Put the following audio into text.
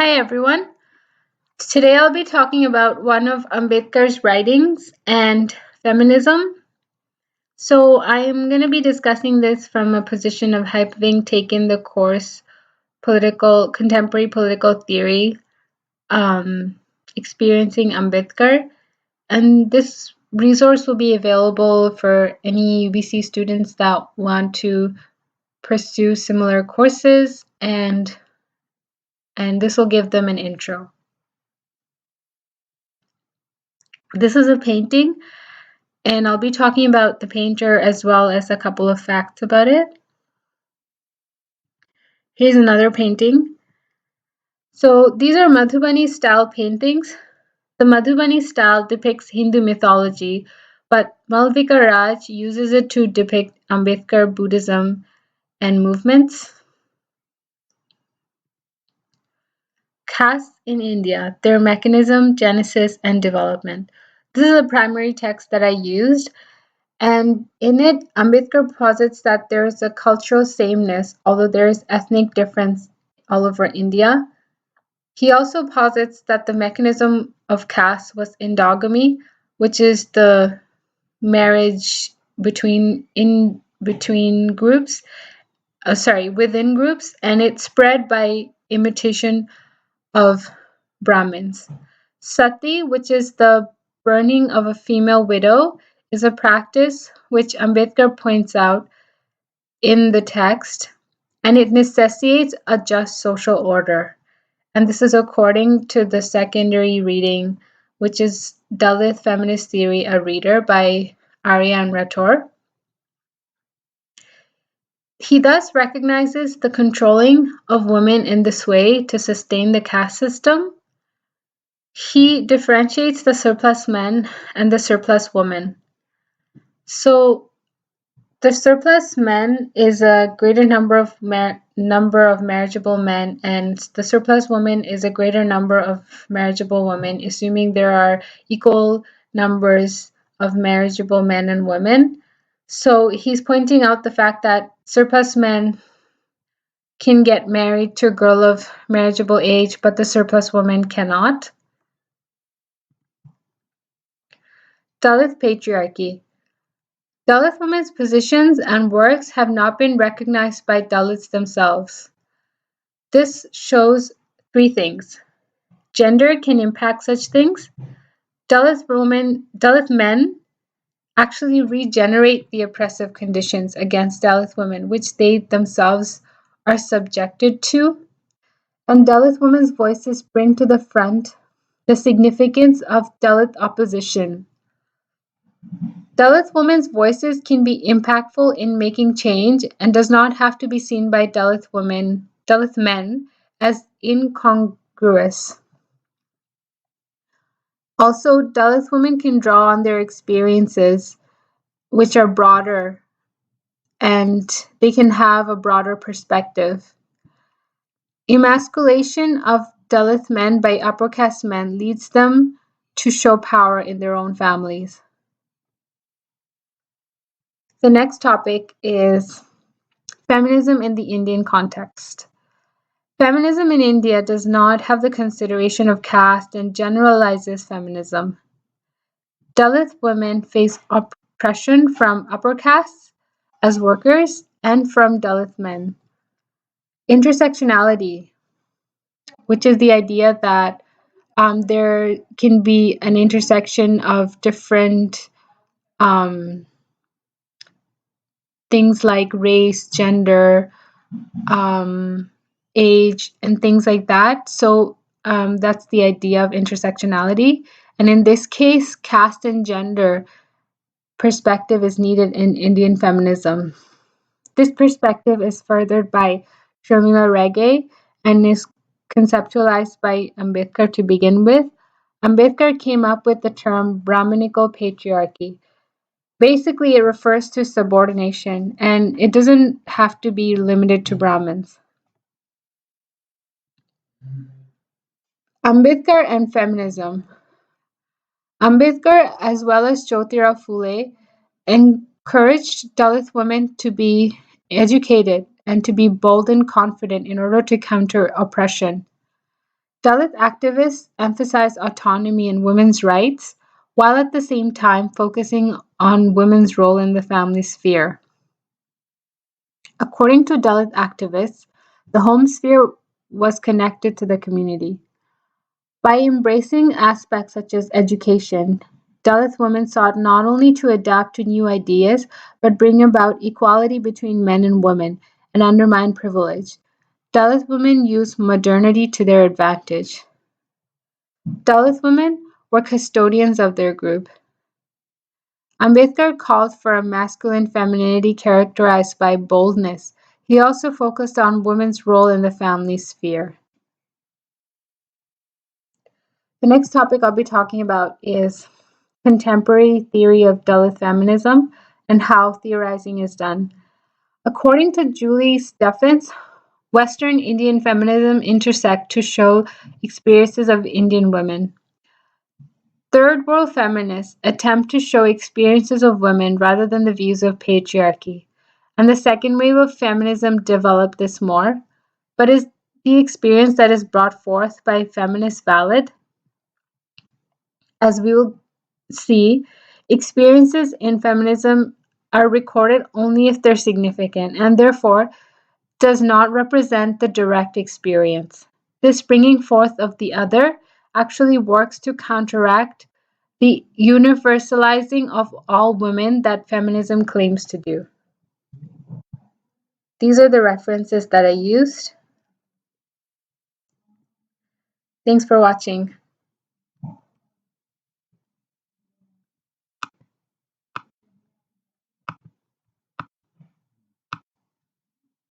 Hi everyone. Today I'll be talking about one of Ambedkar's writings and feminism. So I'm going to be discussing this from a position of having taken the course contemporary political theory, experiencing Ambedkar, and this resource will be available for any UBC students that want to pursue similar courses, and this will give them an intro. This is a painting, and I'll be talking about the painter as well as a couple of facts about it. Here's another painting. So these are Madhubani style paintings. The Madhubani style depicts Hindu mythology, but Malvika Raj uses it to depict Ambedkar Buddhism and movements. Castes in India, their mechanism, genesis, and development. This is the primary text that I used. And in it, Ambedkar posits that there is a cultural sameness, although there is ethnic difference all over India. He also posits that the mechanism of caste was endogamy, which is the marriage between groups, within groups, and it spread by imitation of Brahmins. Sati, which is the burning of a female widow, is a practice which Ambedkar points out in the text, and it necessitates a just social order. And this is according to the secondary reading, which is Dalit Feminist Theory, a Reader by Aryan Rator. He thus recognizes the controlling of women in this way to sustain the caste system. He differentiates the surplus men and the surplus women. So the surplus men is a greater number of marriageable men, and the surplus woman is a greater number of marriageable women, assuming there are equal numbers of marriageable men and women. So he's pointing out the fact that surplus men can get married to a girl of marriageable age, but the surplus woman cannot. Dalit patriarchy. Dalit women's positions and works have not been recognized by Dalits themselves. This shows three things. Gender can impact such things. Dalit men actually regenerate the oppressive conditions against Dalit women, which they themselves are subjected to. And Dalit women's voices bring to the front the significance of Dalit opposition. Dalit women's voices can be impactful in making change and does not have to be seen by Dalit men as incongruous. Also, Dalit women can draw on their experiences, which are broader, and they can have a broader perspective. Emasculation of Dalit men by upper caste men leads them to show power in their own families. The next topic is feminism in the Indian context. Feminism in India does not have the consideration of caste and generalizes feminism. Dalit women face oppression from upper castes as workers and from Dalit men. Intersectionality, which is the idea that there can be an intersection of different things like race, gender, age, and things like that. So that's the idea of intersectionality. And in this case, caste and gender perspective is needed in Indian feminism. This perspective is furthered by Sharmila Rege and is conceptualized by Ambedkar to begin with. Ambedkar came up with the term Brahminical patriarchy. Basically, it refers to subordination, and it doesn't have to be limited to Brahmins. Ambedkar and feminism. Ambedkar, as well as Jyotirao Phule, encouraged Dalit women to be educated and to be bold and confident in order to counter oppression. Dalit activists emphasize autonomy and women's rights, while at the same time focusing on women's role in the family sphere. According to Dalit activists, the home sphere was connected to the community. By embracing aspects such as education, Dalit women sought not only to adapt to new ideas, but bring about equality between men and women and undermine privilege. Dalit women used modernity to their advantage. Dalit women were custodians of their group. Ambedkar called for a masculine femininity characterized by boldness. He also focused on women's role in the family sphere. The next topic I'll be talking about is contemporary theory of Dalit feminism and how theorizing is done. According to Julie Steffens, Western Indian feminism intersect to show experiences of Indian women. Third world feminists attempt to show experiences of women rather than the views of patriarchy. And the second wave of feminism developed this more. But is the experience that is brought forth by feminists valid? As we will see, experiences in feminism are recorded only if they're significant and therefore does not represent the direct experience. This bringing forth of the other actually works to counteract the universalizing of all women that feminism claims to do. These are the references that I used. Thanks for watching.